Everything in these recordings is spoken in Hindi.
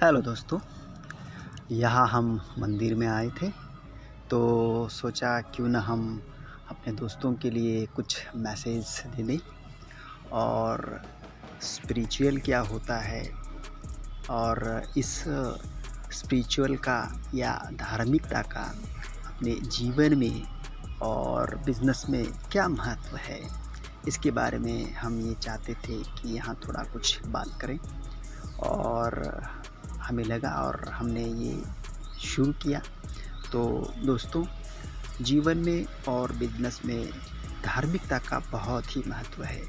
हेलो दोस्तों। यहाँ हम मंदिर में आए थे, तो सोचा क्यों ना हम अपने दोस्तों के लिए कुछ मैसेज दे दें और स्पिरिचुअल क्या होता है और इस स्पिरिचुअल का या धार्मिकता का अपने जीवन में और बिज़नेस में क्या महत्व है, इसके बारे में हम ये चाहते थे कि यहाँ थोड़ा कुछ बात करें। और हमें लगा और हमने ये शुरू किया। तो दोस्तों, जीवन में और बिज़नेस में धार्मिकता का बहुत ही महत्व है।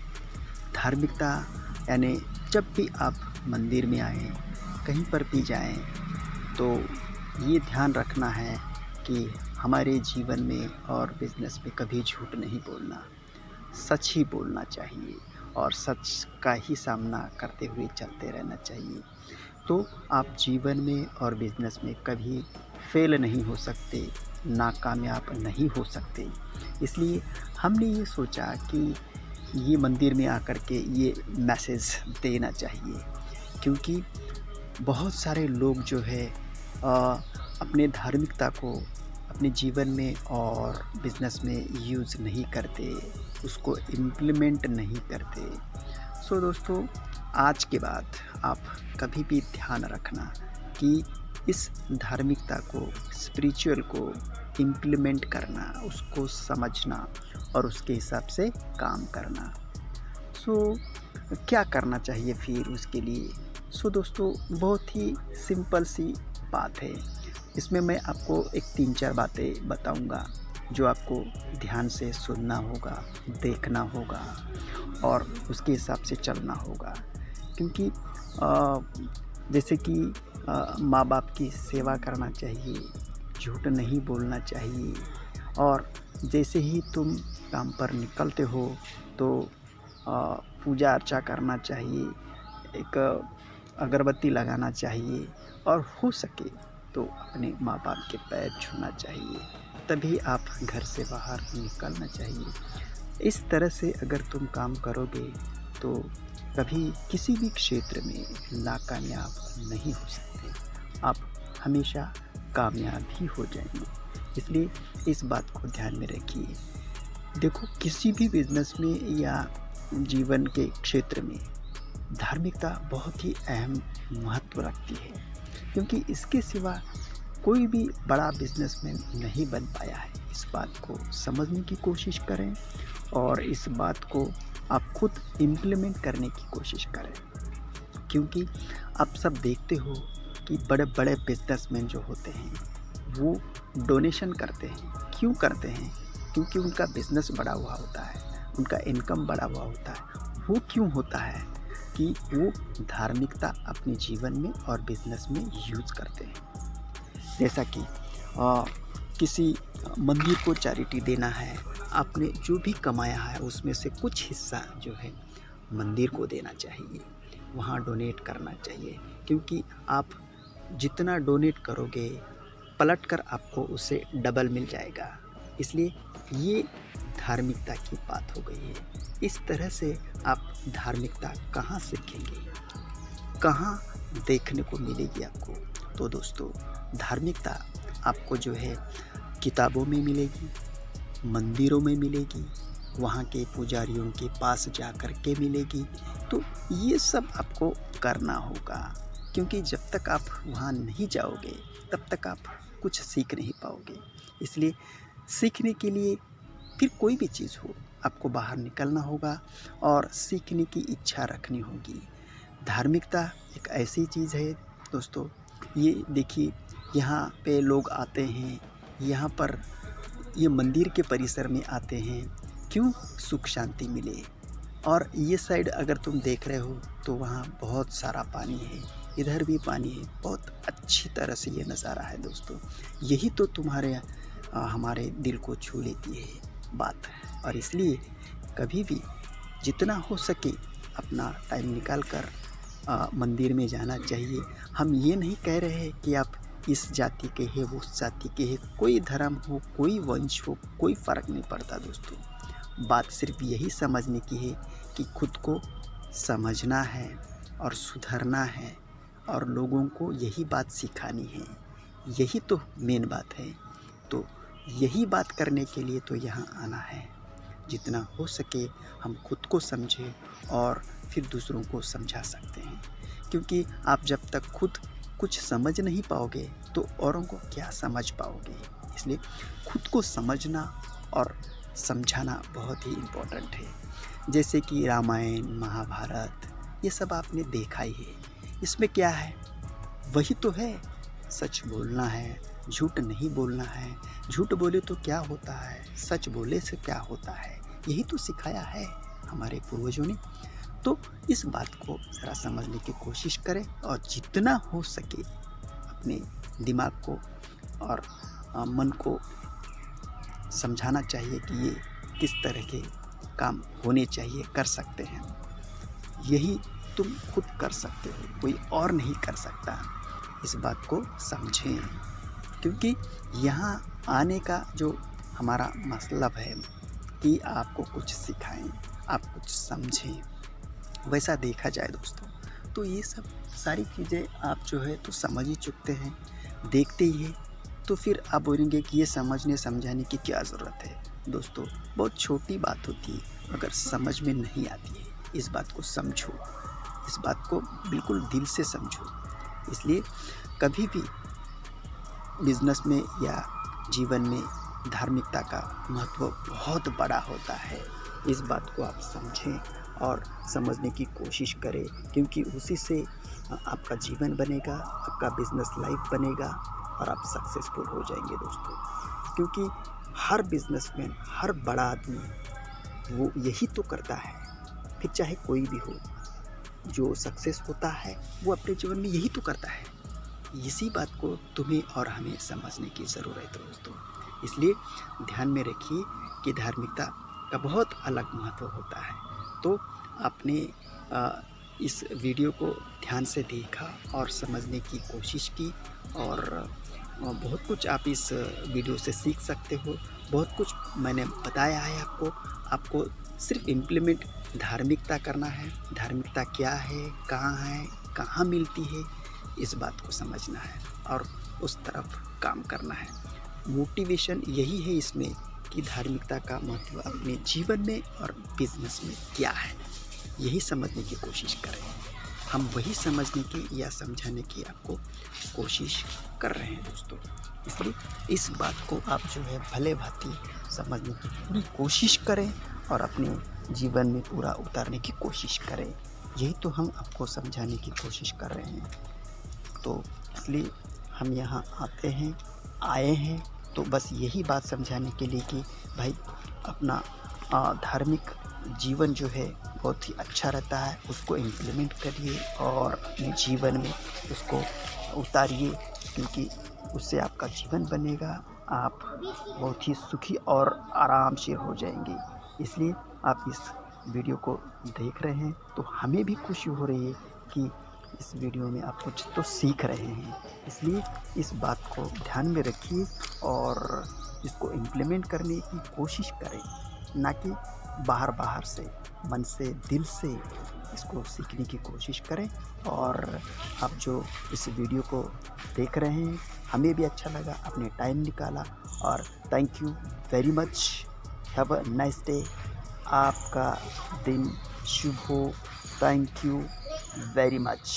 धार्मिकता यानी जब भी आप मंदिर में आएँ, कहीं पर भी जाएँ, तो ये ध्यान रखना है कि हमारे जीवन में और बिज़नेस में कभी झूठ नहीं बोलना, सच ही बोलना चाहिए और सच का ही सामना करते हुए चलते रहना चाहिए। तो आप जीवन में और बिज़नेस में कभी फ़ेल नहीं हो सकते, नाकामयाब नहीं हो सकते। इसलिए हमने ये सोचा कि ये मंदिर में आकर के ये मैसेज देना चाहिए, क्योंकि बहुत सारे लोग जो है अपने धार्मिकता को अपने जीवन में और बिज़नेस में यूज़ नहीं करते, उसको इम्प्लीमेंट नहीं करते। सो दोस्तों, आज के बाद आप कभी भी ध्यान रखना कि इस धार्मिकता को, स्पिरिचुअल को इम्प्लीमेंट करना, उसको समझना और उसके हिसाब से काम करना। सो क्या करना चाहिए फिर उसके लिए? सो दोस्तों, बहुत ही सिंपल सी बात है। इसमें मैं आपको एक 3-4 बातें बताऊँगा, जो आपको ध्यान से सुनना होगा, देखना होगा और उसके हिसाब से चलना होगा। क्योंकि जैसे कि माँ-बाप की सेवा करना चाहिए, झूठ नहीं बोलना चाहिए और जैसे ही तुम काम पर निकलते हो तो पूजा अर्चा करना चाहिए, एक अगरबत्ती लगाना चाहिए और हो सके तो अपने माँ-बाप के पैर छूना चाहिए, तभी आप घर से बाहर निकलना चाहिए। इस तरह से अगर तुम काम करोगे तो कभी किसी भी क्षेत्र में नाकामयाब नहीं हो सकते, आप हमेशा कामयाब ही हो जाएँगे। इसलिए इस बात को ध्यान में रखिए। देखो, किसी भी बिज़नेस में या जीवन के क्षेत्र में धार्मिकता बहुत ही अहम महत्व रखती है, क्योंकि इसके सिवा कोई भी बड़ा बिज़नेसमैन नहीं बन पाया है। इस बात को समझने की कोशिश करें और इस बात को आप खुद इम्प्लीमेंट करने की कोशिश करें, क्योंकि आप सब देखते हो कि बड़े-बड़े बिज़नेसमैन जो होते हैं, वो डोनेशन करते हैं। क्यों करते हैं? क्योंकि उनका बिज़नेस बढ़ा हुआ होता है, उनका इनकम बढ़ा हुआ होता है। वो क्यों होता है कि वो धार्मिकता अपने जीवन में और बिज़नेस में यूज़ करते हैं। जैसा कि अ, किसी मंदिर को चैरिटी देना है, आपने जो भी कमाया है उसमें से कुछ हिस्सा जो है मंदिर को देना चाहिए, वहाँ डोनेट करना चाहिए, क्योंकि आप जितना डोनेट करोगे, पलट कर आपको उससे डबल मिल जाएगा। इसलिए ये धार्मिकता की बात हो गई है। इस तरह से आप धार्मिकता कहाँ सीखेंगे? कहाँ देखने को मिलेगी आपको? तो दोस्तों, धार्मिकता आपको जो है किताबों में मिलेगी, मंदिरों में मिलेगी, वहाँ के पुजारियों के पास जा कर के मिलेगी। तो ये सब आपको करना होगा, क्योंकि जब तक आप वहाँ नहीं जाओगे, तब तक आप कुछ सीख नहीं पाओगे। इसलिए सीखने के लिए फिर कोई भी चीज़ हो, आपको बाहर निकलना होगा और सीखने की इच्छा रखनी होगी। धार्मिकता एक ऐसी चीज़ है दोस्तों, ये देखिए, यहाँ पे लोग आते हैं, यहाँ पर ये मंदिर के परिसर में आते हैं, क्यों? सुख शांति मिले। और ये साइड अगर तुम देख रहे हो तो वहाँ बहुत सारा पानी है, इधर भी पानी है, बहुत अच्छी तरह से ये नज़ारा है दोस्तों। यही तो तुम्हारे हमारे दिल को छू लेती है बात। और इसलिए कभी भी जितना हो सके अपना टाइम निकाल कर मंदिर में जाना चाहिए। हम ये नहीं कह रहे हैं कि आप इस जाति के हैं, वो उस जाति के हैं, कोई धर्म हो, कोई वंश हो, कोई फ़र्क नहीं पड़ता दोस्तों। बात सिर्फ़ यही समझने की है कि खुद को समझना है और सुधरना है और लोगों को यही बात सिखानी है। यही तो मेन बात है। तो यही बात करने के लिए तो यहाँ आना है। जितना हो सके हम खुद को समझें और फिर दूसरों को समझा सकते हैं, क्योंकि आप जब तक खुद कुछ समझ नहीं पाओगे तो औरों को क्या समझ पाओगे। इसलिए खुद को समझना और समझाना बहुत ही इम्पोर्टेंट है। जैसे कि रामायण, महाभारत, ये सब आपने देखा ही है। इसमें क्या है, वही तो है। सच बोलना है, झूठ नहीं बोलना है। झूठ बोले तो क्या होता है, सच बोले से क्या होता है, यही तो सिखाया है हमारे पूर्वजों ने। तो इस बात को ज़रा समझने की कोशिश करें और जितना हो सके अपने दिमाग को और मन को समझाना चाहिए कि ये किस तरह के काम होने चाहिए, कर सकते हैं। यही तुम खुद कर सकते हो, कोई और नहीं कर सकता। इस बात को समझें, क्योंकि यहाँ आने का जो हमारा मतलब है कि आपको कुछ सिखाएं, आप कुछ समझें। वैसा देखा जाए दोस्तों, तो ये सब सारी चीज़ें आप जो है तो समझ ही चुकते हैं, देखते ही हैं। तो फिर आप बोलेंगे कि ये समझने समझाने की क्या ज़रूरत है। दोस्तों, बहुत छोटी बात होती है, अगर समझ में नहीं आती है, इस बात को समझो, इस बात को बिल्कुल दिल से समझो। इसलिए कभी भी बिजनेस में या जीवन में धार्मिकता का महत्व बहुत बड़ा होता है। इस बात को आप समझें और समझने की कोशिश करें, क्योंकि उसी से आपका जीवन बनेगा, आपका बिजनेस लाइफ बनेगा और आप सक्सेसफुल हो जाएंगे दोस्तों। क्योंकि हर बिजनेसमैन, हर बड़ा आदमी वो यही तो करता है, फिर चाहे कोई भी हो। जो सक्सेस होता है वो अपने जीवन में यही तो करता है। इसी बात को तुम्हें और हमें समझने की ज़रूरत है दोस्तों। इसलिए ध्यान में रखिए कि धार्मिकता का बहुत अलग महत्व होता है। तो आपने इस वीडियो को ध्यान से देखा और समझने की कोशिश की, और बहुत कुछ आप इस वीडियो से सीख सकते हो। बहुत कुछ मैंने बताया है आपको। आपको सिर्फ इम्प्लीमेंट धार्मिकता करना है। धार्मिकता क्या है, कहाँ मिलती है, इस बात को समझना है और उस तरफ काम करना है। मोटिवेशन यही है इसमें कि धार्मिकता का महत्व अपने जीवन में और बिजनेस में क्या है, यही समझने की कोशिश करें। हम वही समझने की या समझाने की आपको कोशिश कर रहे हैं दोस्तों। इसलिए इस बात को आप जो है भले भांति समझने की पूरी कोशिश करें और अपने जीवन में पूरा उतारने की कोशिश करें। यही तो हम आपको समझाने की कोशिश कर रहे हैं। तो इसलिए हम यहाँ आए हैं तो बस यही बात समझाने के लिए कि भाई अपना धार्मिक जीवन जो है बहुत ही अच्छा रहता है, उसको इम्प्लीमेंट करिए और अपने जीवन में उसको उतारिए, क्योंकि उससे आपका जीवन बनेगा, आप बहुत ही सुखी और आराम से हो जाएंगे। इसलिए आप इस वीडियो को देख रहे हैं तो हमें भी खुशी हो रही है कि इस वीडियो में आप कुछ तो सीख रहे हैं। इसलिए इस बात को ध्यान में रखिए और इसको इम्प्लीमेंट करने की कोशिश करें, ना कि बाहर से, मन से, दिल से इसको सीखने की कोशिश करें। और आप जो इस वीडियो को देख रहे हैं, हमें भी अच्छा लगा, आपने टाइम निकाला, और thank you very much. Have a nice day. आपका दिन शुभ हो। Thank you very much।